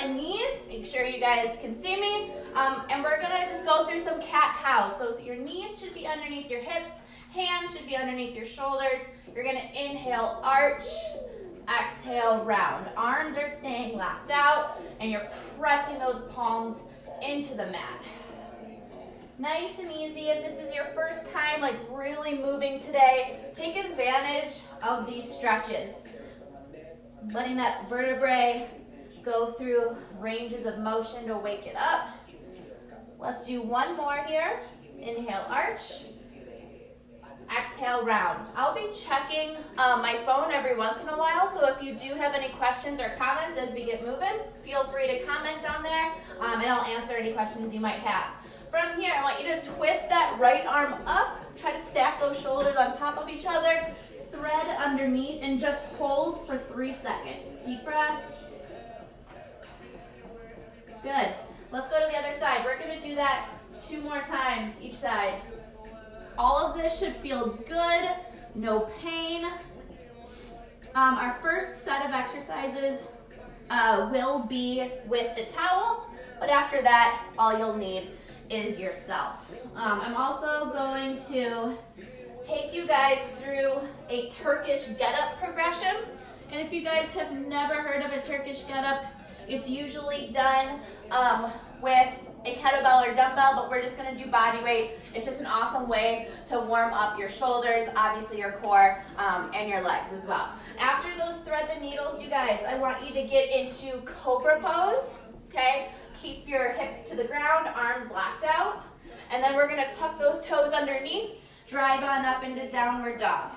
and knees. Make sure you guys can see me. And we're gonna just go through some cat-cow. So your knees should be underneath your hips, hands should be underneath your shoulders. You're gonna inhale, arch, exhale, round. Arms are staying locked out, and you're pressing those palms into the mat. Nice and easy. If this is your first time like really moving today, take advantage of these stretches. Letting that vertebrae go through ranges of motion to wake it up. Let's do one more here. Inhale, arch. Exhale, round. I'll be checking my phone every once in a while, so if you do have any questions or comments as we get moving, feel free to comment down there, and I'll answer any questions you might have. From here, I want you to twist that right arm up. Try to stack those shoulders on top of each other. Thread underneath and just hold for 3 seconds. Deep breath. Good. Let's go to the other side. We're going to do that 2 more times each side. All of this should feel good, no pain. Our first set of exercises will be with the towel, but after that, all you'll need is yourself. I'm also going to take you guys through a Turkish get-up progression. And if you guys have never heard of a Turkish get-up, it's usually done with a kettlebell or dumbbell, but we're just gonna do body weight. It's just an awesome way to warm up your shoulders, obviously your core, and your legs as well. After those thread the needles, you guys, I want you to get into cobra pose, okay? Keep your hips to the ground, arms locked out, and then we're gonna tuck those toes underneath, drive on up into downward dog.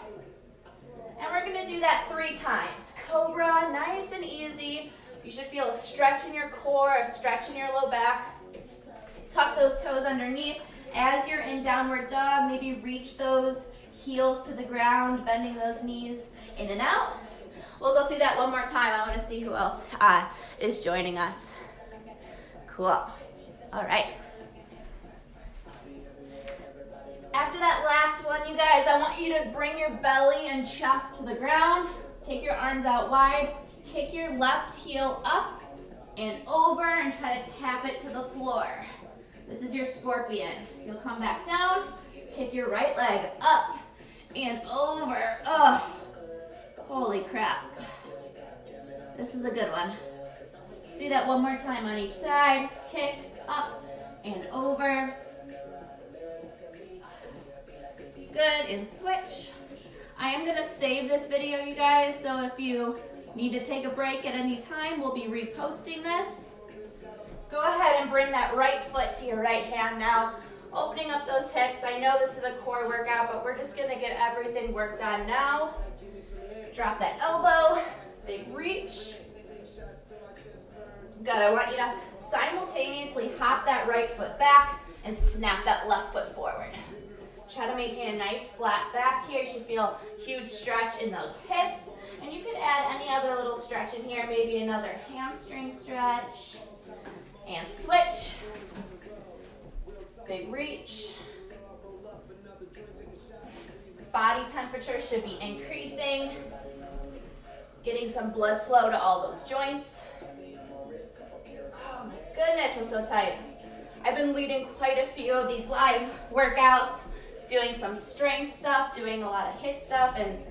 And we're gonna do that 3 times. Cobra, nice and easy. You should feel a stretch in your core, a stretch in your low back. Tuck those toes underneath. As you're in downward dog, maybe reach those heels to the ground, bending those knees in and out. We'll go through that one more time. I wanna see who else is joining us. Cool. All right. After that last one, you guys, I want you to bring your belly and chest to the ground. Take your arms out wide. Kick your left heel up and over and try to tap it to the floor. This is your scorpion. You'll come back down. Kick your right leg up and over. Oh, holy crap. This is a good one. Let's do that one more time on each side. Kick up and over. Good, and switch. I am gonna save this video, you guys, so if you need to take a break at any time, we'll be reposting this. Go ahead and bring that right foot to your right hand now, opening up those hips. I know this is a core workout, but we're just gonna get everything worked on now. Drop that elbow, big reach. Good, I want you to simultaneously hop that right foot back and snap that left foot forward. Try to maintain a nice flat back here. You should feel a huge stretch in those hips. And you could add any other little stretch in here, maybe another hamstring stretch. And switch. Big reach. Body temperature should be increasing. Getting some blood flow to all those joints. Oh my goodness, I'm so tight. I've been leading quite a few of these live workouts, doing some strength stuff, doing a lot of HIIT stuff, and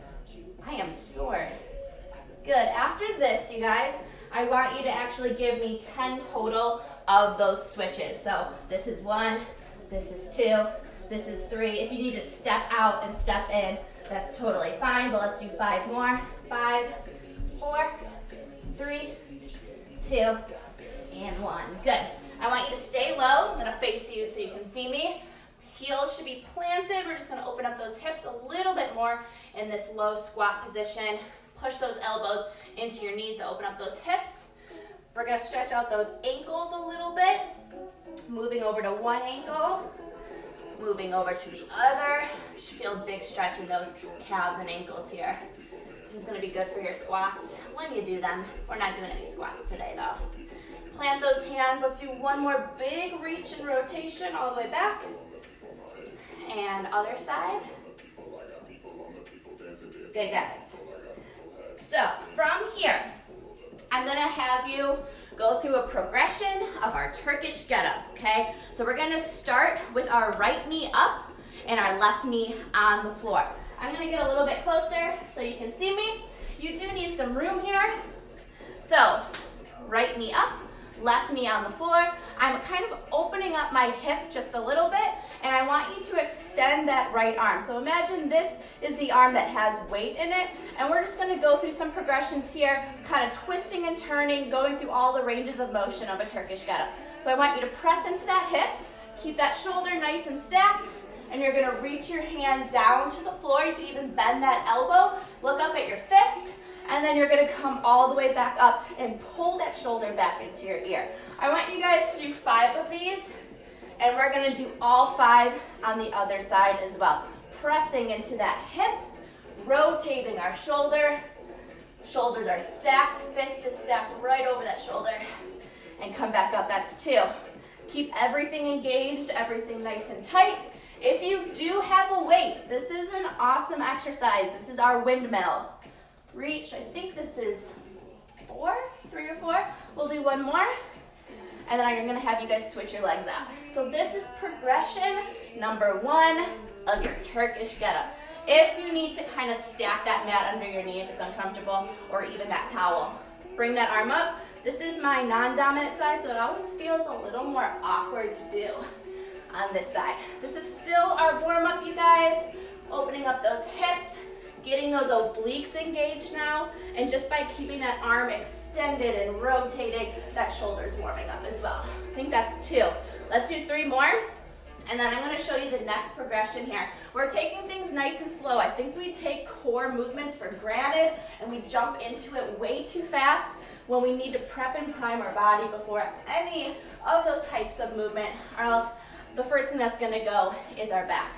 I am sore. Good. After this, you guys, I want you to actually give me 10 total of those switches. So this is 1, this is 2, this is 3. If you need to step out and step in, that's totally fine, but let's do 5 more. 5, 4, 3, 2, and 1. Good. I want you to stay low. I'm gonna face you so you can see me. Heels should be planted. We're just gonna open up those hips a little bit more in this low squat position. Push those elbows into your knees to open up those hips. We're gonna stretch out those ankles a little bit. Moving over to one ankle, moving over to the other. You should feel a big stretch in those calves and ankles here. This is gonna be good for your squats when you do them. We're not doing any squats today though. Plant those hands. Let's do one more big reach and rotation all the way back. And other side. Good, guys. So from here, I'm gonna have you go through a progression of our Turkish get-up, okay? So we're gonna start with our right knee up and our left knee on the floor. I'm gonna get a little bit closer so you can see me. You do need some room here. So, right knee up, left knee on the floor. I'm kind of opening up my hip just a little bit, and I want you to extend that right arm. So imagine this is the arm that has weight in it, and we're just gonna go through some progressions here, kind of twisting and turning, going through all the ranges of motion of a Turkish get-up. So I want you to press into that hip, keep that shoulder nice and stacked, and you're gonna reach your hand down to the floor. You can even bend that elbow, look up at your fist, and then you're gonna come all the way back up and pull that shoulder back into your ear. I want you guys to do 5 of these, and we're gonna do all 5 on the other side as well. Pressing into that hip, rotating our shoulder. Shoulders are stacked, fist is stacked right over that shoulder. And come back up, that's 2. Keep everything engaged, everything nice and tight. If you do have a weight, this is an awesome exercise. This is our windmill. Reach, I think this is 3 or 4. We'll do 1 more. And then I'm gonna have you guys switch your legs out. So this is progression number 1 of your Turkish get-up. If you need to kind of stack that mat under your knee if it's uncomfortable, or even that towel, bring that arm up. This is my non-dominant side, so it always feels a little more awkward to do on this side. This is still our warm-up, you guys. Opening up those hips, getting those obliques engaged now, and just by keeping that arm extended and rotating, that shoulder's warming up as well. I think that's 2. Let's do 3 more, and then I'm gonna show you the next progression here. We're taking things nice and slow. I think we take core movements for granted, and we jump into it way too fast when we need to prep and prime our body before any of those types of movement, or else the first thing that's gonna go is our back.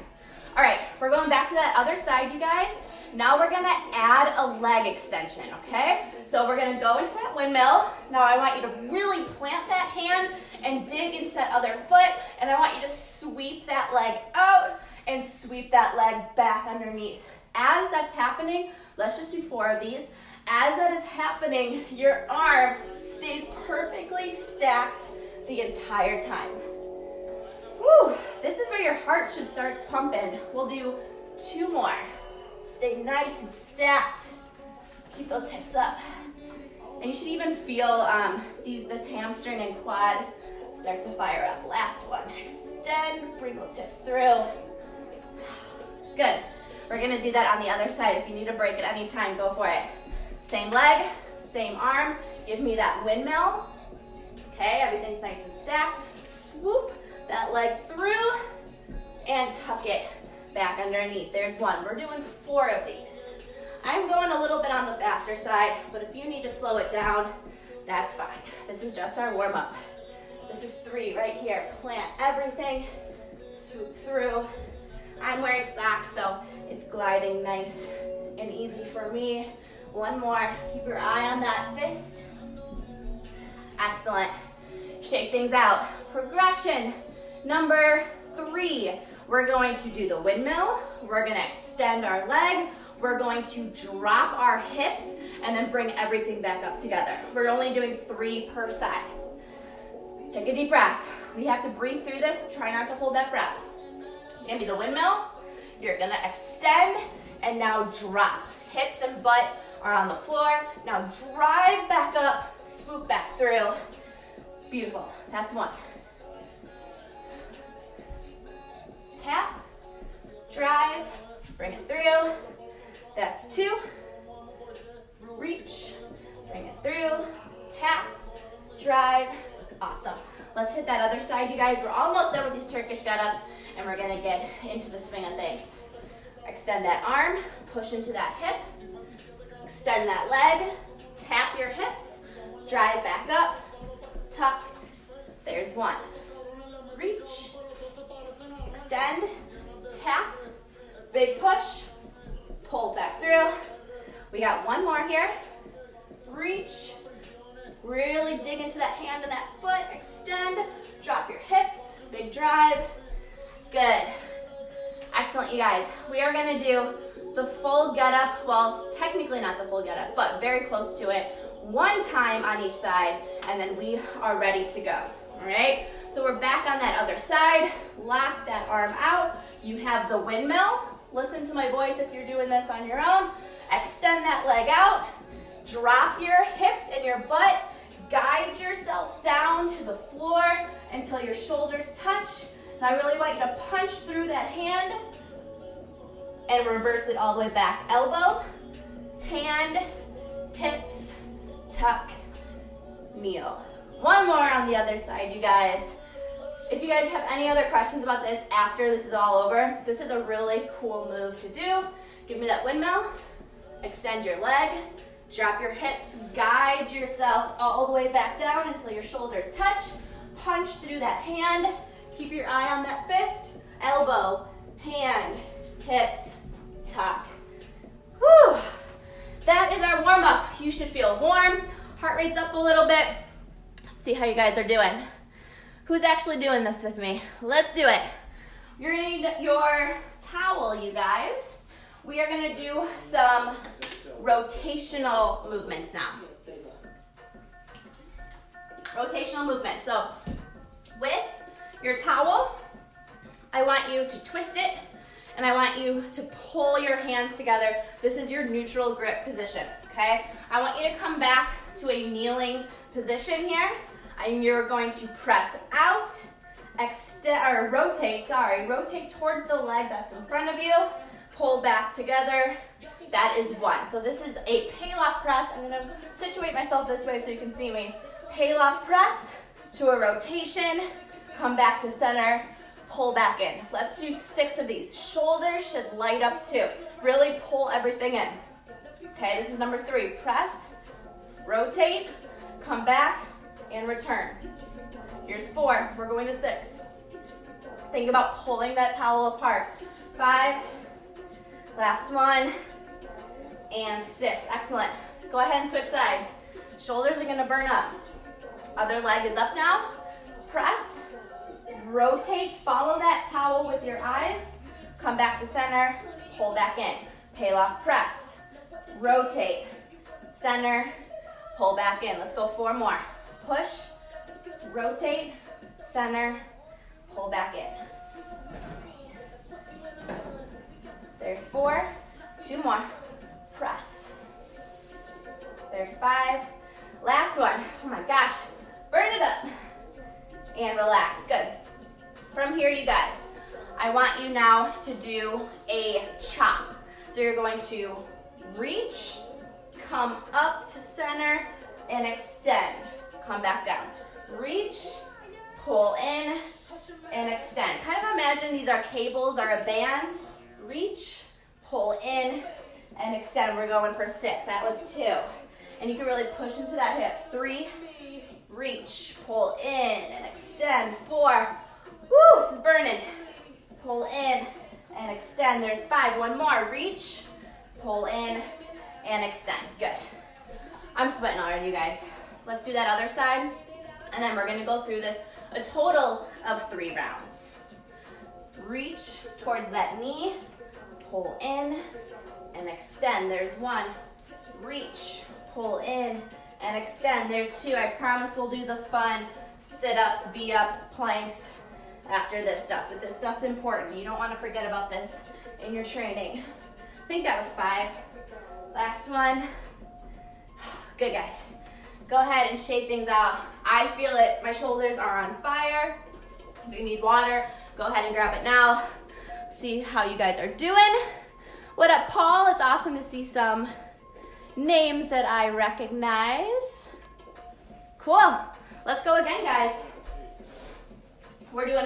All right, we're going back to that other side, you guys. Now we're gonna add a leg extension, okay? So we're gonna go into that windmill. Now I want you to really plant that hand and dig into that other foot, and I want you to sweep that leg out and sweep that leg back underneath. As that's happening, let's just do 4 of these. As that is happening, your arm stays perfectly stacked the entire time. Woo, this is where your heart should start pumping. We'll do 2 more. Stay nice and stacked. Keep those hips up. And you should even feel this hamstring and quad start to fire up. Last one. Extend, bring those hips through. Good. We're gonna do that on the other side. If you need a break at any time, go for it. Same leg, same arm. Give me that windmill. Okay, everything's nice and stacked. Swoop that leg through and tuck it back underneath. There's 1. We're doing 4 of these. I'm going a little bit on the faster side, but if you need to slow it down, that's fine. This is just our warm-up. This is 3 right here. Plant everything, swoop through. I'm wearing socks, so it's gliding nice and easy for me. 1 more. Keep your eye on that fist. Excellent. Shake things out. Progression number 3. We're going to do the windmill. We're gonna extend our leg. We're going to drop our hips and then bring everything back up together. We're only doing 3 per side. Take a deep breath. We have to breathe through this. Try not to hold that breath. Give me the windmill. You're gonna extend and now drop. Hips and butt are on the floor. Now drive back up, swoop back through. Beautiful. That's 1. Tap, drive, bring it through. That's 2. Reach, bring it through. Tap, drive. Awesome. Let's hit that other side, you guys. We're almost done with these Turkish get-ups, and we're gonna get into the swing of things. Extend that arm, push into that hip, extend that leg, tap your hips, drive back up, tuck. There's 1. Reach, extend, tap, big push, pull back through. We got 1 more here. Reach, really dig into that hand and that foot, extend, drop your hips, big drive. Good. Excellent, you guys. We are gonna do the full get up, well, technically not the full get up, but very close to it, one time on each side, and then we are ready to go, all right? So we're back on that other side. Lock that arm out. You have the windmill. Listen to my voice if you're doing this on your own. Extend that leg out. Drop your hips and your butt. Guide yourself down to the floor until your shoulders touch. And I really want you to punch through that hand and reverse it all the way back. Elbow, hand, hips, tuck, kneel. One more on the other side, you guys. If you guys have any other questions about this after this is all over, this is a really cool move to do. Give me that windmill, extend your leg, drop your hips, guide yourself all the way back down until your shoulders touch. Punch through that hand, keep your eye on that fist, elbow, hand, hips, tuck. Whew. That is our warm up. You should feel warm, heart rate's up a little bit. Let's see how you guys are doing. Who's actually doing this with me? Let's do it. You're gonna need your towel, you guys. We are gonna do some rotational movements now. Rotational movement. So with your towel, I want you to twist it and I want you to pull your hands together. This is your neutral grip position, okay? I want you to come back to a kneeling position here. And you're going to press out, rotate towards the leg that's in front of you, pull back together. That is one. So this is a Pallof press. I'm gonna situate myself this way so you can see me. Pallof press to a rotation, come back to center, pull back in. Let's do 6 of these. Shoulders should light up too. Really pull everything in. Okay, this is number 3. Press, rotate, come back, and return. Here's 4. We're going to 6. Think about pulling that towel apart. 5. Last one. And 6. Excellent. Go ahead and switch sides. Shoulders are going to burn up. Other leg is up now. Press. Rotate. Follow that towel with your eyes. Come back to center. Pull back in. Pallof press. Rotate. Center. Pull back in. Let's go 4 more. Push, rotate, center, pull back in. There's 4, 2 more, press. There's 5, last one. Oh my gosh, burn it up. And relax, good. From here, you guys, I want you now to do a chop. So you're going to reach, come up to center, and extend. Come back down. Reach, pull in, and extend. Kind of imagine these are cables or a band. Reach, pull in, and extend. We're going for 6. That was 2. And you can really push into that hip. 3, reach, pull in, and extend. 4, woo, this is burning. Pull in, and extend. There's 5. 1 more. Reach, pull in, and extend. Good. I'm sweating already, you guys. Let's do that other side, and then we're gonna go through this a total of 3 rounds. Reach towards that knee, pull in, and extend. There's 1. Reach, pull in, and extend. There's 2. I promise we'll do the fun sit-ups, V-ups, planks after this stuff, but this stuff's important. You don't wanna forget about this in your training. I think that was 5. Last one. Good, guys. Go ahead and shake things out. I feel it. My shoulders are on fire. If you need water, go ahead and grab it now. Let's see how you guys are doing. What up, Paul? It's awesome to see some names that I recognize. Cool. Let's go again, guys. We're doing